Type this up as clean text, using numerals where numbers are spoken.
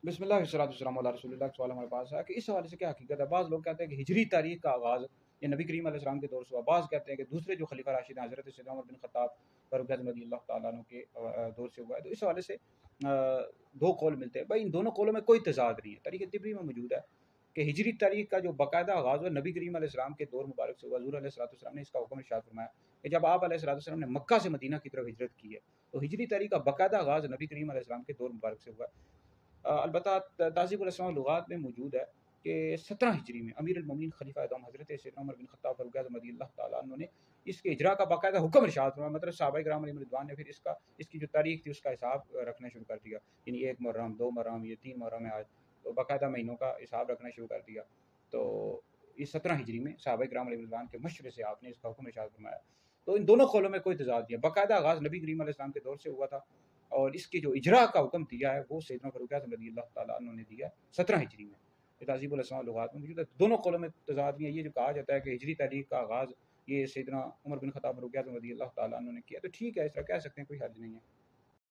بسم اللہ والصلاۃ والسلام علی رسول اللہ کا سوال ہمارے پاس ہے کہ اس حوالے سے کیا حقیقت ہے؟ بعض لوگ کہتے ہیں کہ ہجری تاریخ کا آغاز یہ نبی کریم علیہ السلام کے دور سے ہوا، بعض کہتے ہیں کہ دوسرے جو خلیفہ راشد ہیں حضرت سیدنا عمر بن خطاب فاروق اعظم رضی اللہ تعالیٰ عنہ کے دور سے ہوا ہے۔ تو اس حوالے سے دو قول ملتے ہیں، بھائی ان دونوں قولوں میں کوئی تضاد نہیں ہے، تاریخ طبری میں موجود ہے کہ ہجری تاریخ کا جو باقاعدہ آغاز ہوا نبی کریم علیہ السلام کے دور مبارک سے ہوا۔ حضور علیہ الصلوۃ والسلام نے اس کا حکم ارشاد فرمایا کہ جب آپ علیہ الصلوۃ والسلام نے مکہ سے مدینہ کی طرف ہجرت کی ہے تو ہجری تاریخ کا باقاعدہ آغاز نبی کریم علیہ السلام کے دور مبارک سے ہوا ہے۔ البتہ تہذیب الاسماء لغات میں موجود ہے کہ 17 ہجری میں امیر المومنین خلیفہ اعظم حضرت سیدنا عمر بن خطاب فاروق اعظم رضی اللہ تعالیٰ عنہ نے اس کے اجرا کا باقاعدہ حکم ارشاد فرمایا، مطلب صحابہ کرام علیہم رضوان نے پھر اس کی جو تاریخ تھی اس کا حساب رکھنا شروع کر دیا، یعنی 1 محرم 2 محرم یہ 3 محرم ہے آج، تو باقاعدہ مہینوں کا حساب رکھنا شروع کر دیا۔ تو اس 17 ہجری میں صحابہ کرام علیہم رضوان کے مشورے سے آپ نے اس کا حکم ارشاد فرمایا۔ تو ان دونوں قولوں میں کوئی تضاد نہیں ہے، باقاعدہ آغاز نبی کریم علیہ السلام کے دور سے ہوا تھا اور اس کی جو اجرا کا حکم دیا ہے وہ سیدنا فاروق اعظم رضی اللہ تعالیٰ عنہ نے دیا 17 ہجری میں۔ یہ تہذیب الاسماء لغات میں موجود ہے، دونوں قولوں میں تضاد نہیں ہے۔ یہ جو کہا جاتا ہے کہ ہجری تاریخ کا آغاز یہ سیدنا عمر بن خطاب فاروق اعظم رضی اللہ تعالیٰ عنہ نے کیا، تو ٹھیک ہے، اس طرح کہہ سکتے ہیں، کوئی حرج نہیں ہے۔